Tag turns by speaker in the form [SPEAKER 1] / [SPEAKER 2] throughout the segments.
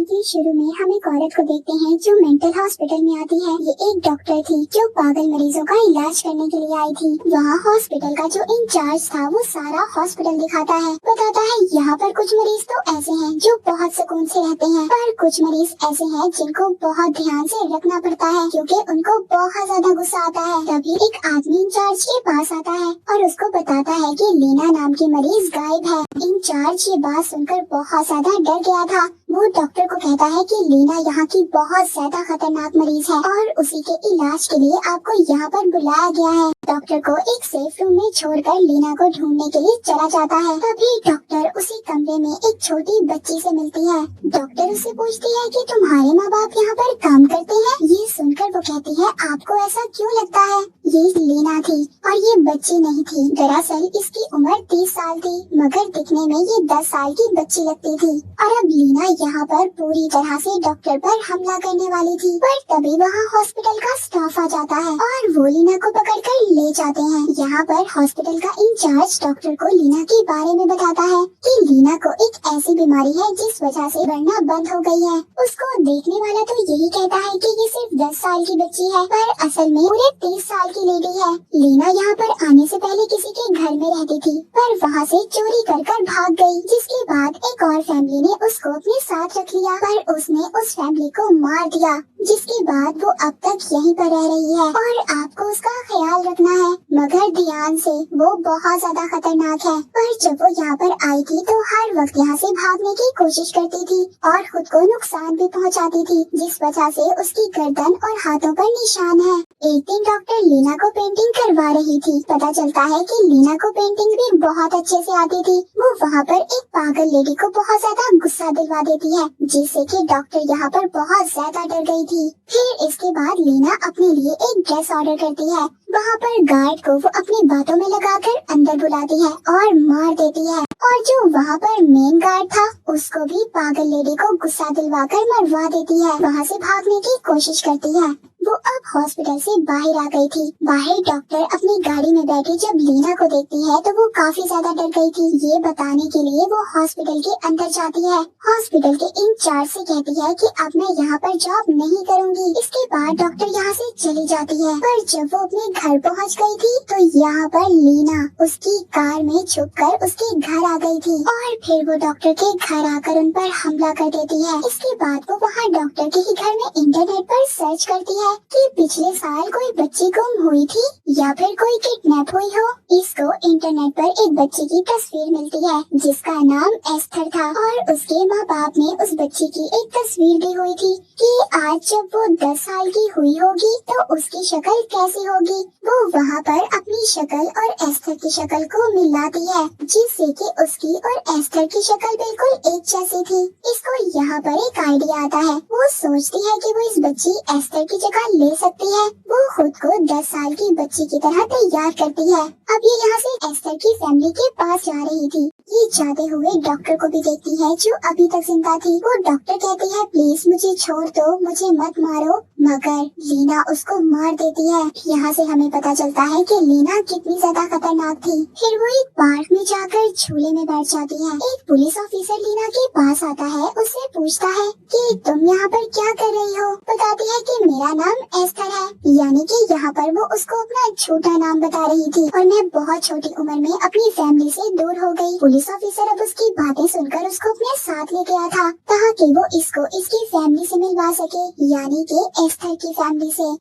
[SPEAKER 1] के शुरू में हम एक औरत को देखते हैं जो मेंटल हॉस्पिटल में आती है। ये एक डॉक्टर थी जो पागल मरीजों का इलाज करने के लिए आई थी। वहाँ हॉस्पिटल का जो इंचार्ज था वो सारा हॉस्पिटल दिखाता है, बताता है यहाँ पर कुछ मरीज तो ऐसे हैं जो बहुत सुकून से रहते हैं, पर कुछ मरीज ऐसे हैं जिनको बहुत ध्यान से रखना पड़ता है क्योंकि उनको बहुत ज्यादा गुस्सा आता है। तभी एक आदमी इंचार्ज के पास आता है और उसको बताता है कि लीना नाम की मरीज गायब है। इंचार्ज ये बात सुनकर बहुत ज्यादा डर गया था। वो डॉक्टर को कहता है कि लीना यहाँ की बहुत ज्यादा खतरनाक मरीज है और उसी के इलाज के लिए आपको यहाँ पर बुलाया गया है। डॉक्टर को एक सेफ रूम में छोड़कर लीना को ढूंढने के लिए चला जाता है। तभी डॉक्टर उसी कमरे में एक छोटी बच्ची से मिलती है। डॉक्टर उससे पूछती है कि तुम्हारे माँ बाप यहाँ पर काम करते हैं। ये सुनकर वो कहती है आपको ऐसा क्यों लगता है? ये लीना थी और ये बच्ची नहीं थी। दरअसल इसकी उम्र 30 साल थी मगर दिखने में ये 10 साल की बच्ची लगती थी। और अब लीना यहाँ पर पूरी तरह से डॉक्टर पर हमला करने वाली थी, पर तभी वहाँ हॉस्पिटल का स्टाफ आ जाता है और वो लीना को पकड़कर ले जाते हैं। यहाँ पर हॉस्पिटल का इंचार्ज डॉक्टर को लीना के बारे में बताता है कि लीना को एक ऐसी बीमारी है जिस वजह से बढ़ना बंद हो गई है। उसको देखने वाला तो यही कहता है कि ये सिर्फ 10 साल की बच्ची है, पर असल में पूरे 30 साल की लेडी है। लीना यहाँ पर आने से पहले किसी के घर में रहती थी, पर वहाँ से चोरी कर भाग गई, जिसके बाद एक और फैमिली ने उसको अपने साथ रख लिया, पर उसने उस फैमिली को मार दिया, जिसके बाद वो अब तक यहीं पर रह रही है और आपको उसका ख्याल रखना है मगर ध्यान से। वो बहुत ज्यादा खतरनाक है, पर जब वो यहाँ पर आई थी तो हर वक्त यहाँ से भागने की कोशिश करती थी और खुद को नुकसान भी पहुँचाती थी, जिस वजह से उसकी गर्दन और हाथों पर निशान है। एक दिन डॉक्टर लीना को पेंटिंग करवा रही थी। पता चलता है कि लीना को पेंटिंग भी बहुत अच्छे से आती थी। वो वहाँ पर एक पागल लेडी को बहुत ज्यादा गुस्सा दिलवा देती है, जिससे कि डॉक्टर यहाँ पर बहुत ज्यादा डर गई थी। फिर इसके बाद लीना अपने लिए एक ड्रेस ऑर्डर करती है। वहाँ पर गार्ड को वो अपनी बातों में लगाकर अंदर बुलाती है और मार देती है, और जो वहाँ पर मेन गार्ड था उसको भी पागल लेडी को गुस्सा दिलवाकर मरवा देती है। वहाँ से भागने की कोशिश करती है। वो अब हॉस्पिटल से बाहर आ गई थी। बाहर डॉक्टर अपनी गाड़ी में बैठी जब लीना को देखती है तो वो काफी ज्यादा डर गई थी। ये बताने के लिए वो हॉस्पिटल के अंदर जाती है। हॉस्पिटल के इंचार्ज से कहती है कि अब मैं यहाँ पर जॉब नहीं करूँगी। इसके बाद डॉक्टर यहाँ से चली जाती है, पर जब वो अपने घर पहुँच गई थी तो यहाँ पर लीना उसकी कार में छुपकर उसके घर आ गई थी और फिर वो डॉक्टर के घर आकर उन पर हमला कर देती है। इसके बाद वो वहाँ डॉक्टर के ही घर में इंटरनेट पर सर्च करती है कि पिछले साल कोई बच्ची गुम हुई थी या फिर कोई किडनैप हुई हो। इसको इंटरनेट पर एक बच्ची की तस्वीर मिलती है जिसका नाम एस्थर था और उसके माँ बाप ने उस बच्ची की एक तस्वीर दी हुई थी कि आज जब वो 10 साल की हुई होगी तो उसकी शक्ल कैसी होगी। वो वहाँ पर अपनी शक्ल और एस्थर की शक्ल को मिलाती है, जिससे कि उसकी और एस्थर की शक्ल बिल्कुल एक जैसी थी। इसको यहाँ पर एक आइडिया आता है। वो सोचती है कि वो इस बच्ची एस्थर की जगह ले सकती है। वो खुद को 10 साल की बच्ची की तरह तैयार करती है। अब ये यहाँ से एस्थर की फैमिली के पास जा रही थी। ये जाते हुए डॉक्टर को भी देखती है जो अभी तक जिंदा थी। वो डॉक्टर कहती है प्लीज मुझे छोड़ दो, मुझे मत मारो, मगर लीना उसको मार देती है। यहाँ से हमें पता चलता है कि लीना कितनी ज्यादा खतरनाक थी। फिर वो एक पार्क में जाकर झूले में बैठ जाती है। एक पुलिस ऑफिसर लीना के पास आता है, उससे पूछता है कि तुम यहाँ पर क्या कर रही हो। बताती है कि मेरा नाम एस्थर है, यानी कि यहाँ पर वो उसको अपना झूठा नाम बता रही थी और मैं बहुत छोटी उम्र में अपनी फैमिली से दूर हो गई। पुलिस ऑफिसर अब उसकी बातें सुनकर उसको अपने साथ ले गया था ताकि वो इसको इसकी फैमिली से मिलवा सके, यानी कि एस्थर की फैमिली से।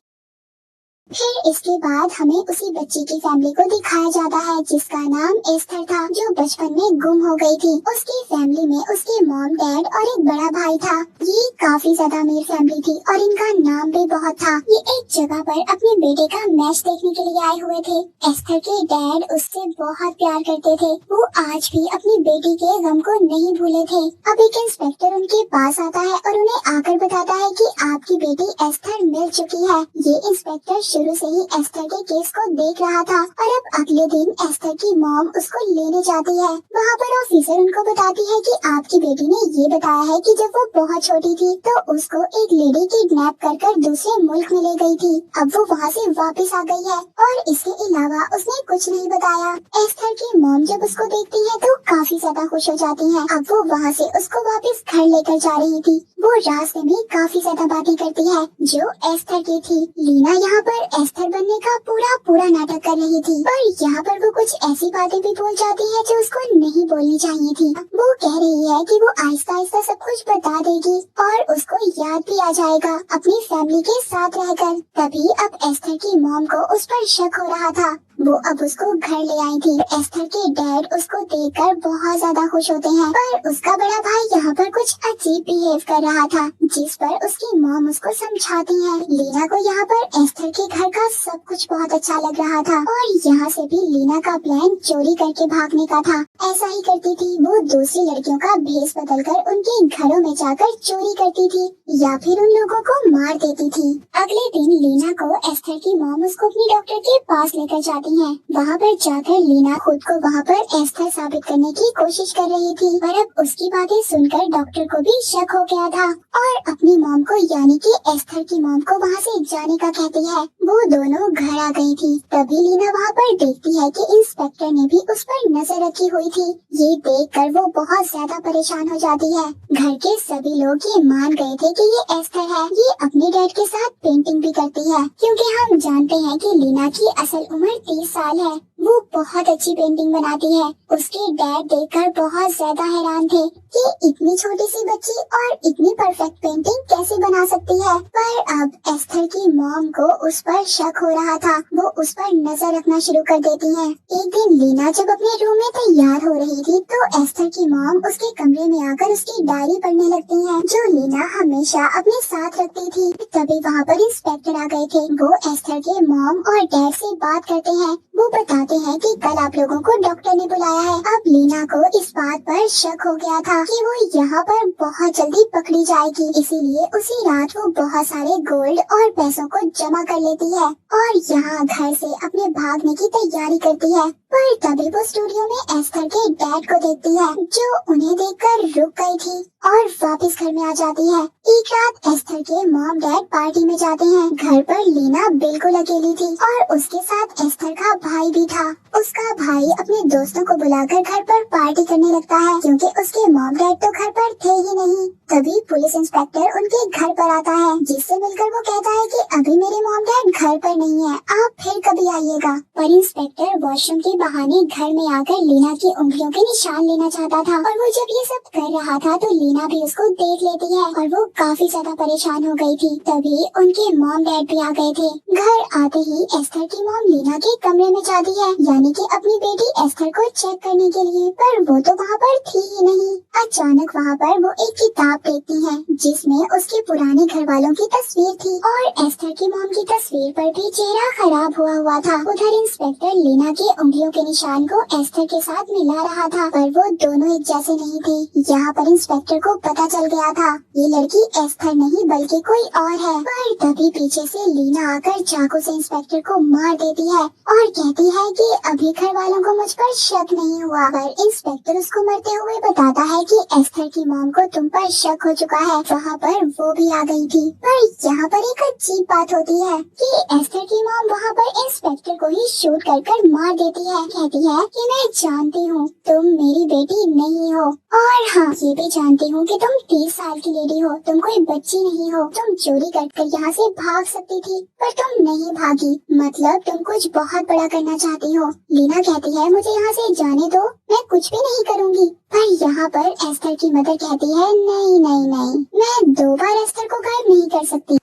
[SPEAKER 1] फिर इसके बाद हमें उसी बच्ची की फैमिली को दिखाया जाता है जिसका नाम एस्थर था, जो बचपन में गुम हो गई थी। उसकी फैमिली में उसके मॉम, डैड और एक बड़ा भाई था। ये काफी ज्यादा अमीर फैमिली थी और इनका नाम भी बहुत था। ये एक जगह पर अपने बेटे का मैच देखने के लिए आए हुए थे। एस्थर के डैड उससे बहुत प्यार करते थे। वो आज भी अपनी बेटी के गम को नहीं भूले थे। अब एक इंस्पेक्टर उनके पास आता है और उन्हें आकर बताता है कि आपकी बेटी एस्थर मिल चुकी है। ये इंस्पेक्टर शुरू से ही एस्थर के केस को देख रहा था और अब अगले दिन एस्थर की मॉम उसको लेने जाती है। वहाँ पर ऑफिसर उनको बताती है कि आपकी बेटी ने ये बताया है कि जब वो बहुत छोटी थी तो उसको एक लेडी किडनैप कर दूसरे मुल्क में ले गई थी। अब वो वहाँ से वापस आ गई है और इसके अलावा उसने कुछ नहीं बताया। एस्थर की मॉम जब उसको देखती है तो काफी ज्यादा खुश हो जाती है। अब वो वहाँ से उसको वापस घर लेकर जा रही थी। वो रास्ते में काफी ज्यादा बातें करती है जो एस्थर की थी। लीना यहाँ पर एस्थर बनने का पूरा नाटक कर रही थी पर यहाँ पर वो कुछ ऐसी बातें भी बोल जाती है जो उसको नहीं बोलनी चाहिए थी। वो कह रही है कि वो आहिस्ता आहिस्ता सब कुछ बता देगी और उसको याद भी आ जाएगा अपनी फैमिली के साथ रहकर। तभी अब एस्थर की मॉम को उस पर शक हो रहा था। वो अब उसको घर ले आई थी। एस्थर के डैड उसको देखकर बहुत ज्यादा खुश होते हैं पर उसका बड़ा भाई यहाँ पर कुछ अजीब बिहेव कर रहा था जिस पर उसकी मॉम उसको समझाती है। लीना को यहाँ पर एस्थर के घर का सब कुछ बहुत अच्छा लग रहा था और यहाँ से भी लीना का प्लान चोरी करके भागने का था। ऐसा ही करती थी वो दूसरी लड़कियों का भेष बदलकर उनके घरों में जाकर चोरी करती थी या फिर उन लोगों को मार देती थी। अगले दिन लीना को एस्थर की मॉम उसको अपनी डॉक्टर के पास लेकर जाती है। वहाँ पर जाकर लीना खुद को वहाँ पर एस्थर साबित करने की कोशिश कर रही थी पर अब उसकी बातें सुनकर डॉक्टर को भी शक हो गया था और अपनी मॉम को यानी कि एस्थर की मॉम को वहाँ से जाने का कहती है। वो दोनों घर आ गई थी। तभी लीना वहाँ पर देखती है कि इंस्पेक्टर ने भी उस पर नजर रखी हुई थी। ये देखकर वो बहुत ज्यादा परेशान हो जाती है। घर के सभी लोग ये मान गए थे कि ये एस्थर है। ये अपने डैड के साथ पेंटिंग भी करती है क्योंकि हम जानते हैं कि लीना की असल उम्र 30 साल है। वो बहुत अच्छी पेंटिंग बनाती है। उसके डैड देखकर बहुत ज्यादा हैरान थे कि इतनी छोटी सी बच्ची और इतनी परफेक्ट पेंटिंग कैसे बना सकती है। पर अब एस्थर की मॉम को उस पर शक हो रहा था। वो उस पर नजर रखना शुरू कर देती है। एक दिन लीना जब अपने रूम में तैयार हो रही थी तो एस्थर की मॉम उसके कमरे में आकर उसकी डायरी पढ़ने लगती है जो लीना हमेशा अपने साथ रखती थी। तभी वहाँ पर इंस्पेक्टर आ गए थे। वो एस्थर के मॉम और डैड से बात करते हैं। वो बताते हैं कि कल आप लोगों को डॉक्टर ने बुलाया है। अब लीना को इस बात पर शक हो गया था कि वो यहाँ पर बहुत जल्दी पकड़ी जाएगी, इसीलिए उसी रात वो बहुत सारे गोल्ड और पैसों को जमा कर लेती है और यहाँ घर से अपने भागने की तैयारी करती है। पर तभी वो स्टूडियो में एस्थर के डैड को देखती है जो उन्हें देखकर रुक गई थी और वापस घर में आ जाती है। एक रात एस्थर के मॉम डैड पार्टी में जाते हैं। घर पर लीना बिल्कुल अकेली थी और उसके साथ एस्थर का भाई भी था। उसका भाई अपने दोस्तों को बुलाकर घर पर पार्टी करने लगता है क्योंकि उसके मॉम डैड तो घर पर थे ही नहीं। तभी पुलिस इंस्पेक्टर उनके घर पर आता है जिससे मिलकर वो कहता है कि अभी मेरे मॉम डैड घर पर नहीं है, आप फिर कभी आइएगा। पर इंस्पेक्टर वॉशरूम के बहाने घर में आकर लीना की उंगलियों के निशान लेना चाहता था और वो जब ये सब कर रहा था तो लीना भी उसको देख लेती है और वो काफी ज्यादा परेशान हो गई थी। तभी उनके मॉम डैड भी आ गए थे। घर आते ही एस्थर की मॉम लीना के कमरे में जाती है यानी कि अपनी बेटी एस्थर को चेक करने के लिए, पर वो तो वहाँ पर थी ही नहीं। अचानक वहाँ पर वो एक किताब देखती है जिसमें उसके पुराने घर वालों की तस्वीर थी और एस्थर की मॉम की तस्वीर पर भी चेहरा खराब हुआ था। उधर इंस्पेक्टर लीना के उंगलियों के निशान को एस्थर के साथ मिला रहा था पर वो दोनों एक जैसे नहीं थे। यहाँ पर इंस्पेक्टर को पता चल गया था ये लड़की एस्थर नहीं बल्कि कोई और है। पर तभी पीछे से लीना आकर चाकू से इंस्पेक्टर को मार देती है और कहती है कि अभी घर वालों को मुझ पर शक नहीं हुआ। पर इंस्पेक्टर उसको मरते हुए बताता है कि एस्थर की मॉम को तुम पर शक हो चुका है। वहाँ पर वो भी आ गई थी। पर यहाँ पर एक अजीब बात होती है कि एस्थर की मॉम वहाँ पर इंस्पेक्टर को ही शूट कर मार देती है। कहती है कि मैं जानती हूँ तुम मेरी बेटी नहीं हो और हाँ ये भी जानती हूँ कि तुम 30 साल की लेडी हो, तुम कोई बच्ची नहीं हो। तुम चोरी कर यहाँ से भाग सकती थी पर तुम नहीं भागी, मतलब तुम कुछ बहुत बड़ा करना चाहती हो। लीना कहती है मुझे यहाँ से जाने दो, मैं कुछ भी नहीं करूँगी। पर यहाँ पर एस्थर की मदर कहती है नहीं नहीं नहीं, मैं 2 बार एस्थर को गायब नहीं कर सकती।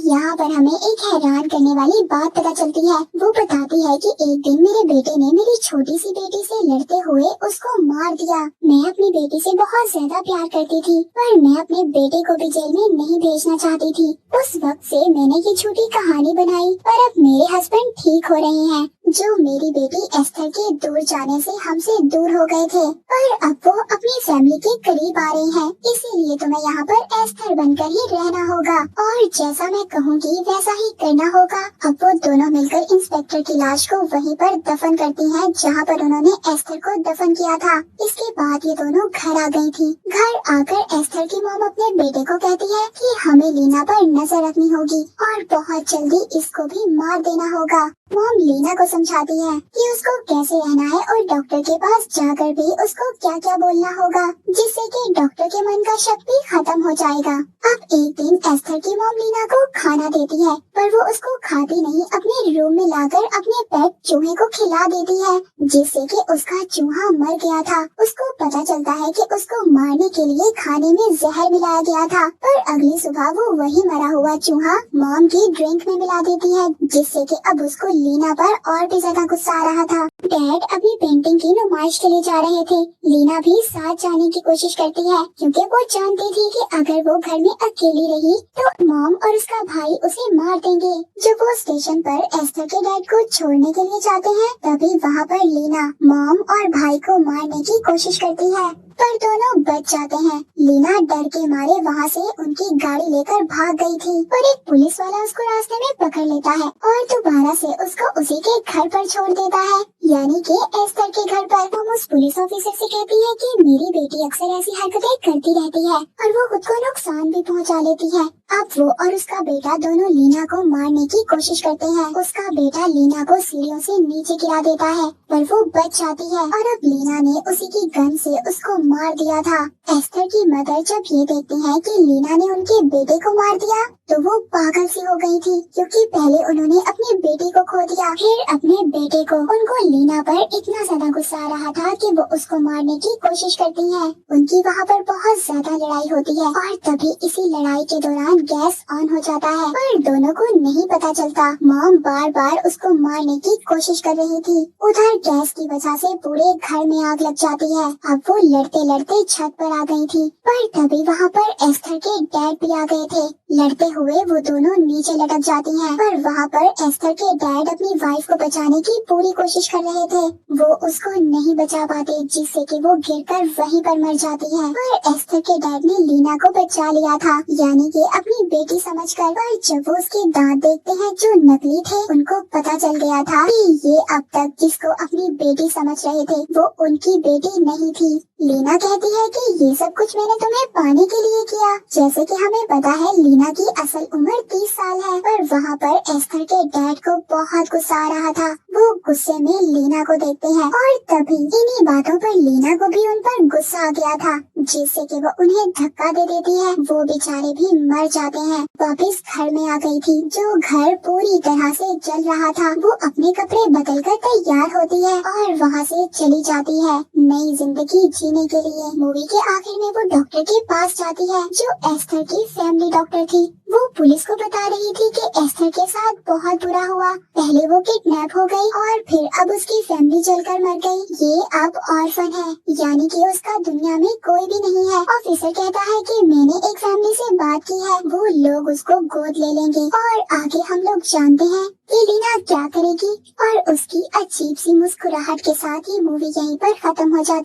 [SPEAKER 1] यहाँ पर हमें एक हैरान करने वाली बात पता चलती है। वो बताती है कि एक दिन मेरे बेटे ने मेरी छोटी सी बेटी से लड़ते हुए उसको मार दिया। मैं अपनी बेटी से बहुत ज्यादा प्यार करती थी पर मैं अपने बेटे को भी जेल में नहीं भेजना चाहती थी। उस वक्त से मैंने ये झूठी कहानी बनाई पर अब मेरे हस्बैंड ठीक हो रहे हैं। जो मेरी बेटी एस्थर के दूर जाने से हमसे दूर हो गए थे, पर अब वो अपनी फैमिली के करीब आ रही हैं। इसीलिए तुम्हें यहाँ पर एस्थर बनकर ही रहना होगा और जैसा मैं कहूँगी वैसा ही करना होगा। अब वो दोनों मिलकर इंस्पेक्टर की लाश को वहीं पर दफन करती हैं जहाँ पर उन्होंने एस्थर को दफन किया था। इसके बाद ये दोनों घर आ गई थी। घर आकर एस्थर की मॉम अपने बेटे को कहती है कि हमें लीना पर नजर रखनी होगी और बहुत जल्दी इसको भी मार देना होगा। मॉम लीना को समझाती है कि उसको कैसे रहना है और डॉक्टर के पास जाकर भी उसको क्या क्या बोलना होगा, जिससे कि डॉक्टर के मन का शक भी खत्म हो जाएगा। अब एक दिन एस्थर की मॉम लीना को खाना देती है, पर वो उसको खाती नहीं, अपने रूम में लाकर अपने पेट चूहे को खिला देती है, जिससे कि उसका चूहा मर गया था। उसको पता चलता है कि उसको मारने के लिए खाने में जहर मिलाया गया था, पर अगली सुबह वो वही मरा हुआ चूहा मॉम की ड्रिंक में मिला देती है, जिससे कि अब उसको लीना पर और भी ज्यादा गुस्सा आ रहा था। डैड अपनी पेंटिंग की नुमाइश के लिए जा रहे थे। लीना भी साथ जाने की कोशिश करती है, क्योंकि वो जानती थी कि अगर वो घर में अकेली रही तो मॉम और उसका भाई उसे मार देंगे। जब वो स्टेशन पर एस्थर के डैड को छोड़ने के लिए जाते हैं, तभी वहाँ पर लीना मॉम और भाई को मारने की कोशिश करती है, पर दोनों बच जाते हैं। लीना डर के मारे वहाँ से उनकी गाड़ी लेकर भाग गई थी, पर एक पुलिस वाला उसको रास्ते में पकड़ लेता है और दोबारा से उसको उसी के घर पर छोड़ देता है, यानी कि एस्थर के घर पर। हम उस पुलिस ऑफिसर से कहती है कि मेरी बेटी अक्सर ऐसी हरकतें करती रहती है और वो खुद को नुकसान भी पहुँचा लेती है। अब वो और उसका बेटा दोनों लीना को मारने की कोशिश करते हैं। उसका बेटा लीना को सीढ़ियों से नीचे गिरा देता है, पर वो बच जाती है और अब लीना ने उसी की गन से उसको मार दिया था। एस्थर की मदर जब ये देखती है कि लीना ने उनके बेटे को मार दिया, तो वो पागल सी हो गई थी, क्योंकि पहले उन्होंने अपने बेटे को खो दिया, फिर अपने बेटे को। उनको लीना पर इतना ज्यादा गुस्सा आ रहा था कि वो उसको मारने की कोशिश करती है। उनकी वहाँ पर बहुत ज्यादा लड़ाई होती है और तभी इसी लड़ाई के दौरान गैस ऑन हो जाता है, पर दोनों को नहीं पता चलता। मॉम बार बार उसको मारने की कोशिश कर रही थी। उधर गैस की वजह से पूरे घर में आग लग जाती है। अब वो लड़ते लड़ते छत पर आ गई थी, पर तभी वहाँ पर एस्थर के डैड भी आ गए थे। लड़ते हुए वो दोनों नीचे लटक जाती हैं, पर वहाँ पर एस्थर के डैड अपनी वाइफ को बचाने की पूरी कोशिश कर रहे थे। वो उसको नहीं बचा पाते, जिससे कि वो गिरकर वहीं पर मर जाती है। पर एस्थर के डैड ने लीना को बचा लिया था, यानी कि अपनी बेटी समझकर। पर जब वो उसके दांत देखते हैं जो नकली थे, उनको पता चल गया था कि ये अब तक जिसको अपनी बेटी समझ रहे थे वो उनकी बेटी नहीं थी। लीना कहती है कि ये सब कुछ मैंने तुम्हें पाने के लिए किया। जैसे कि हमें पता है लीना की असल उम्र 30 साल है, पर वहाँ पर एस्थर के डैड को बहुत गुस्सा आ रहा था। वो गुस्से में लीना को देखते हैं और तभी इन्हीं बातों पर लीना को भी उन पर गुस्सा आ गया था, जिससे कि वो उन्हें धक्का दे देती है। वो बेचारे भी मर जाते हैं। वापिस घर में आ गई थी, जो घर पूरी तरह से जल रहा था। वो अपने कपड़े बदल कर तैयार होती है और वहाँ से चली जाती है नई जिंदगी जीने के लिए। मूवी के आखिर में वो डॉक्टर के पास जाती है, जो एस्थर की फैमिली डॉक्टर थी। वो पुलिस को बता रही थी कि एस्थर के साथ बहुत बुरा हुआ। पहले वो किडनैप हो गई और फिर अब उसकी फैमिली जलकर मर गई। ये अब ऑर्फन है, यानी कि उसका दुनिया में कोई भी नहीं है। ऑफिसर कहता है कि मैंने एक फैमिली से बात की है, वो लोग उसको गोद ले लेंगे। और आगे हम लोग जानते हैं कि लीना क्या करेगी और उसकी अजीब सी मुस्कुराहट के साथ ये मूवी यहीं पर खत्म हो जाती है।